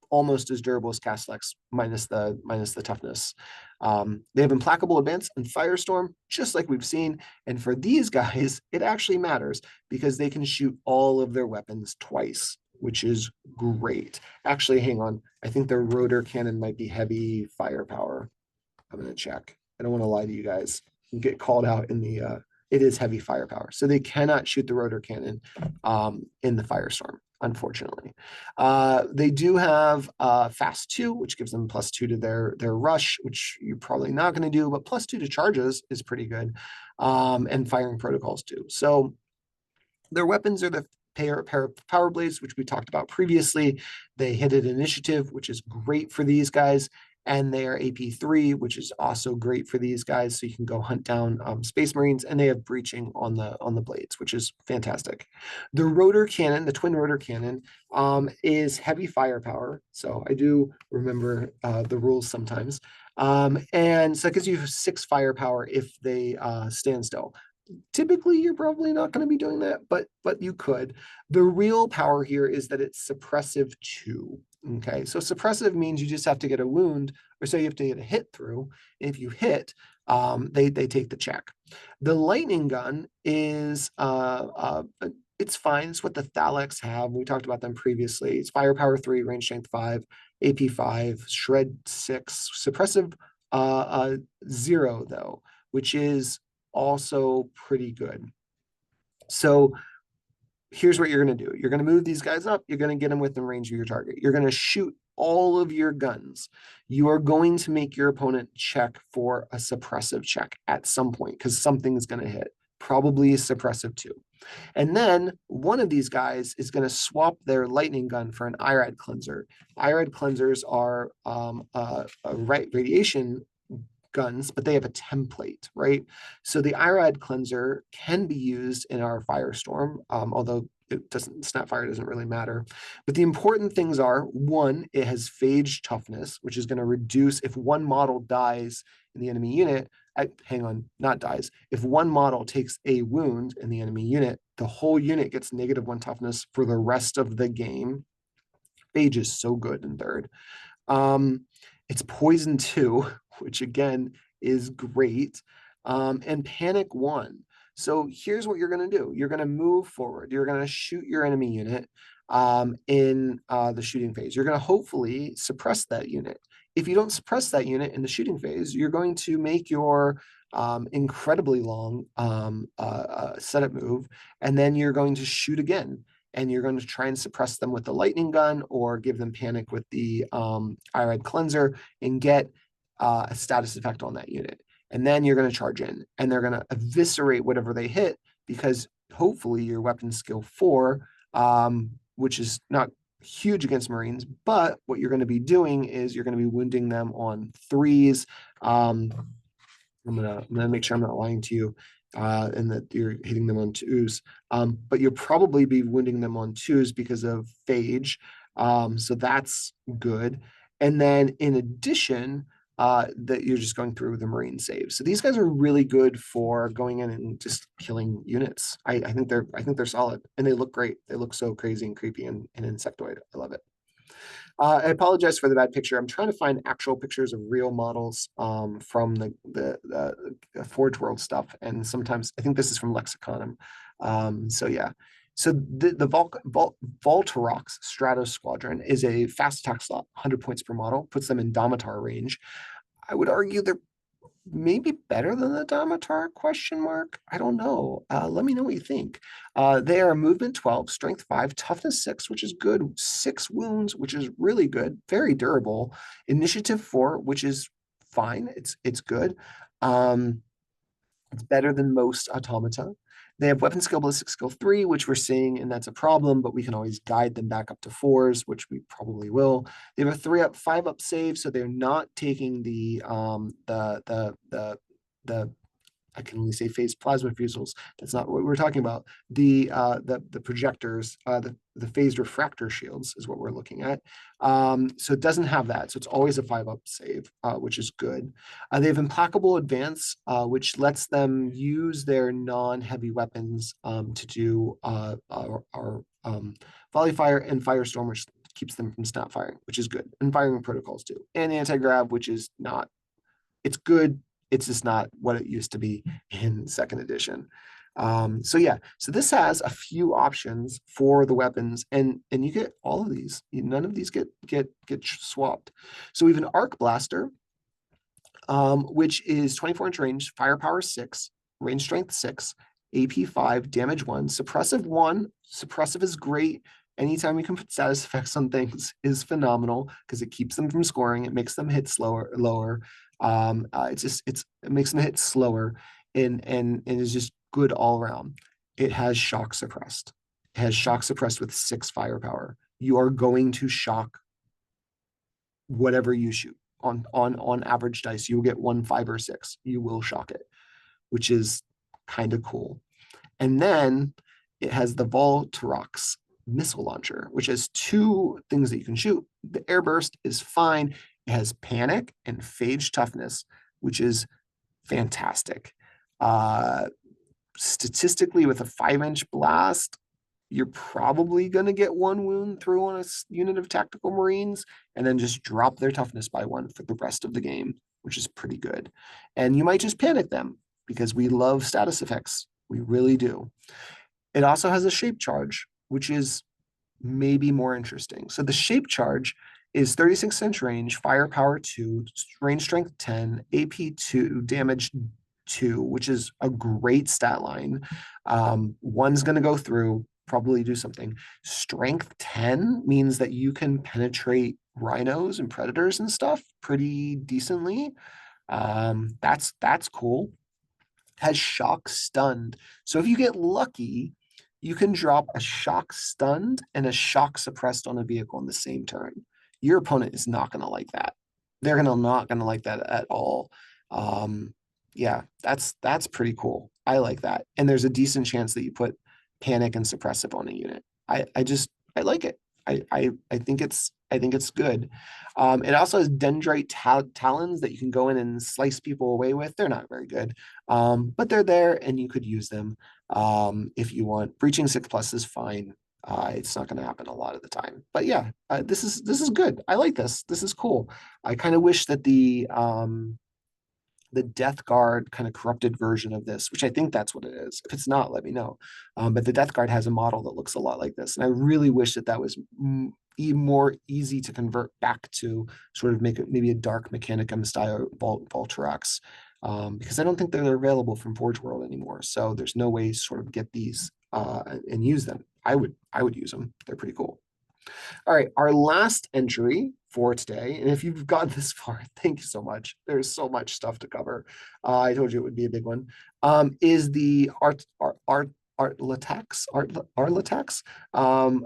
almost as durable as Castellax minus the toughness. They have implacable advance and firestorm, just like we've seen. And for these guys, it actually matters because they can shoot all of their weapons twice, which is great. Actually, hang on. I think their rotor cannon might be heavy firepower. I'm going to check. I don't want to lie to you guys. get called out in the it is heavy firepower. So they cannot shoot the rotor cannon in the Firestorm, unfortunately. They do have fast 2, which gives them +2 to their rush, which you're probably not going to do, but +2 to charges is pretty good. And firing protocols too. So their weapons are the pair of power blades, which we talked about previously. They hit an initiative, which is great for these guys. And they are AP3, which is also great for these guys. So you can go hunt down Space Marines, and they have breaching on the blades, which is fantastic. The rotor cannon, the twin rotor cannon, is heavy firepower. So I do remember the rules sometimes. And so it gives you 6 firepower if they stand still. Typically, you're probably not going to be doing that, but you could. The real power here is that it's suppressive 2. Okay, so suppressive means you just have to get a wound, or say you have to get a hit through. If you hit, they take the check. The lightning gun is it's fine. It's what the Scyllax have. We talked about them previously. It's firepower 3, range strength 5, AP 5, shred 6, suppressive 0 though, which is also pretty good. So here's what you're going to do. You're going to move these guys up. You're going to get them within range of your target. You're going to shoot all of your guns. You are going to make your opponent check for a suppressive check at some point because something is going to hit, probably suppressive 2. And then one of these guys is going to swap their lightning gun for an IRAD cleanser. IRAD cleansers are radiation guns, but they have a template, right? So the IRAD cleanser can be used in our Firestorm, although Snapfire doesn't really matter. But the important things are, 1, it has phage toughness, which is going to reduce if one model dies in the enemy unit. Not dies. If one model takes a wound in the enemy unit, the whole unit gets -1 toughness for the rest of the game. Phage is so good in 3rd. It's poison 2, which again is great, and panic 1. So here's what you're going to do. You're going to move forward. You're going to shoot your enemy unit in the shooting phase. You're going to hopefully suppress that unit. If you don't suppress that unit in the shooting phase, you're going to make your incredibly long setup move, and then you're going to shoot again. And you're going to try and suppress them with the lightning gun or give them panic with the IRAD cleanser and get a status effect on that unit. And then you're going to charge in, and they're going to eviscerate whatever they hit because hopefully your weapon skill 4, which is not huge against Marines, but what you're going to be doing is you're going to be wounding them on 3s. I'm gonna make sure I'm not lying to you. And that you're hitting them on 2s. But you'll probably be wounding them on 2s because of phage. So that's good. And then in addition, that you're just going through the Marine saves. So these guys are really good for going in and just killing units. I think they're solid, and they look great. They look so crazy and creepy and insectoid. I love it. I apologize for the bad picture. I'm trying to find actual pictures of real models from the Forge World stuff, and sometimes I think this is from Lexiconum. So yeah. So the Vultarax Stratos Squadron is a fast attack slot, 100 points per model, puts them in Domitar range. I would argue they're maybe better than the Domitar ? I don't know. Let me know what you think. They are movement 12, strength 5, toughness 6, which is good, 6 wounds, which is really good, very durable, initiative 4, which is fine. It's good. It's better than most automata. They have weapon skill, ballistic skill 3, which we're seeing, and that's a problem, but we can always guide them back up to 4s, which we probably will. They have a 3-up, 5-up save, so they're not taking the I can only say phase plasma fusels. That's not what we're talking about. The projectors, the phased refractor shields is what we're looking at. So it doesn't have that. So it's always a 5-up save, which is good. They have implacable advance, which lets them use their non-heavy weapons to do our volley fire and firestorm, which keeps them from snap firing, which is good. And firing protocols too. And anti-grav, which is not, it's good. It's just not what it used to be in 2nd edition. So yeah, so this has a few options for the weapons, and you get all of these. None of these get swapped. So we have an arc blaster, which is 24-inch range, firepower 6, range strength 6, AP 5, damage 1, suppressive 1. Suppressive is great. Anytime you can put status effects on things is phenomenal because it keeps them from scoring. It makes them hit lower. It makes them hit slower and is just good all around. It has shock suppressed. It has shock suppressed with 6 firepower. You are going to shock whatever you shoot on average dice. You will get 1, 5, or 6. You will shock it, which is kind of cool. And then it has the Vultarax missile launcher, which has 2 things that you can shoot. The air burst is fine. It has panic and phage toughness, which is fantastic. Statistically, with a 5-inch blast, you're probably going to get 1 wound through on a unit of tactical marines and then just drop their toughness by 1 for the rest of the game, which is pretty good. And you might just panic them because we love status effects. We really do. It also has a shape charge, which is maybe more interesting. So the shape charge is 36-inch range, firepower 2, range strength 10, AP 2, damage 2, which is a great stat line. 1's going to go through, probably do something. Strength 10 means that you can penetrate rhinos and predators and stuff pretty decently. That's cool. Has shock stunned. So if you get lucky, you can drop a shock stunned and a shock suppressed on a vehicle in the same turn. Your opponent is not going to like that. They're not going to like that at all. Yeah, that's pretty cool. I like that. And there's a decent chance that you put panic and suppressive on a unit. I like it. I think it's good. It also has dendrite talons that you can go in and slice people away with. They're not very good, but they're there and you could use them if you want. Breaching 6+ is fine. It's not going to happen a lot of the time, but yeah, this is good. I like this. This is cool. I kind of wish that the Death Guard kind of corrupted version of this, which I think that's what it is. If it's not, let me know. But the Death Guard has a model that looks a lot like this. And I really wish that was more easy to convert back to sort of make it maybe a dark Mechanicum style Vultarax, because I don't think they're available from Forge World anymore. So there's no way to sort of get these and use them. I would use them. They're pretty cool. All right, our last entry for today, and if you've gotten this far, thank you so much. There's so much stuff to cover. I told you it would be a big one. Is the Arlatax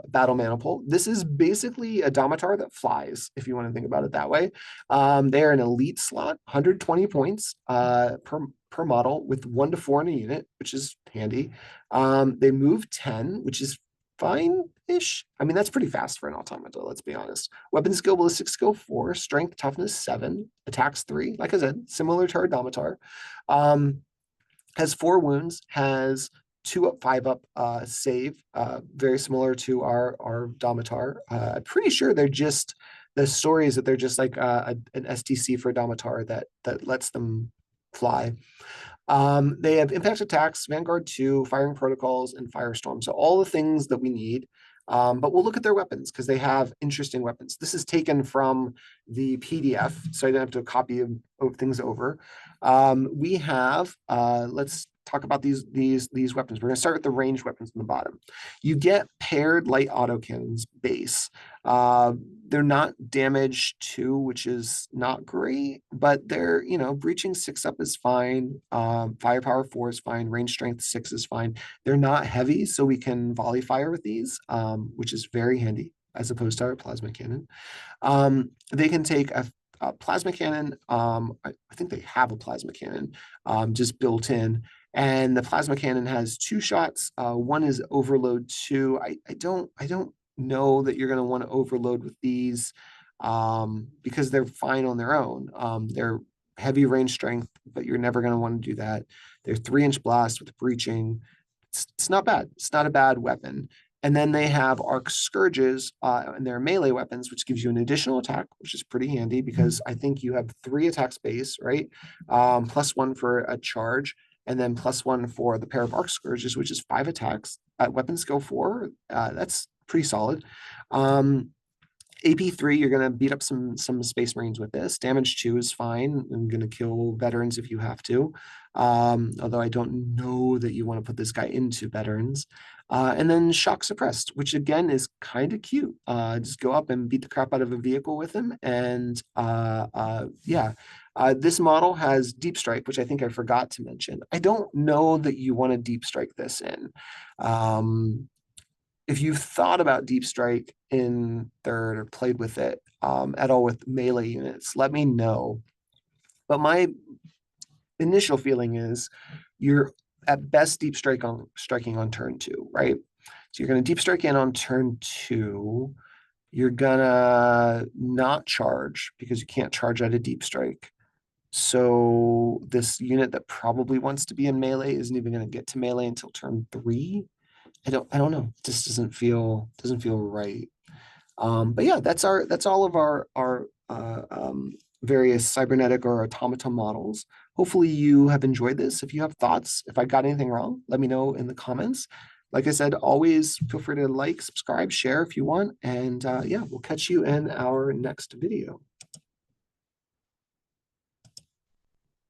battle maniple. This is basically a Domitar that flies, if you want to think about it that way. They are an elite slot, 120 points per model with 1 to 4 in a unit, which is handy. They move 10, which is fine-ish. I mean, that's pretty fast for an automata, let's be honest. Weapon skill, ballistic skill 4, strength, toughness 7, attacks 3. Like I said, similar to our Domitar. Has 4 wounds, has 2 up, 5 up save, very similar to our Domitar. I'm pretty sure they're just, the story is that they're just like an STC for Domitar that lets them fly. They have impact attacks, Vanguard 2, firing protocols, and Firestorm. So all the things that we need. But we'll look at their weapons because they have interesting weapons. This is taken from the PDF, so I don't have to copy of things over. We have, let's talk about these weapons. We're going to start with the ranged weapons on the bottom. You get paired light autocannons base. They're not damage 2, which is not great, but they're, breaching 6 up is fine. Firepower 4 is fine. Range strength 6 is fine. They're not heavy, so we can volley fire with these, which is very handy as opposed to our plasma cannon. They can take a plasma cannon. I think they have a plasma cannon just built in. And the plasma cannon has 2 shots. One is overload 2. I don't know that you're going to want to overload with these because they're fine on their own. They're heavy range strength, but you're never going to want to do that. They're 3-inch blast with breaching. It's not bad. It's not a bad weapon. And then they have arc scourges and their melee weapons, which gives you an additional attack, which is pretty handy because I think you have 3 attacks base, right? +1 for a charge, and then +1 for the pair of arc scourges, which is 5 attacks at weapon skill 4. That's pretty solid. AP3, you're going to beat up some Space Marines with this. Damage 2 is fine. I'm going to kill veterans if you have to. Although I don't know that you want to put this guy into veterans. And then Shock Suppressed, which again is kind of cute. Just go up and beat the crap out of a vehicle with him. And yeah, this model has Deep Strike, which I think I forgot to mention. I don't know that you want to Deep Strike this in. If you've thought about Deep Strike in third or played with it at all with melee units, let me know. But my initial feeling is you're at best deep striking on turn 2, right? So you're going to deep strike in on turn 2. You're gonna not charge because you can't charge at a deep strike. So this unit that probably wants to be in melee isn't even going to get to melee until turn 3. I don't know. This doesn't feel right. But yeah, that's all of our various cybernetic or automata models. Hopefully you have enjoyed this. If you have thoughts, if I got anything wrong, let me know in the comments. Like I said, always feel free to like, subscribe, share if you want. And yeah, we'll catch you in our next video.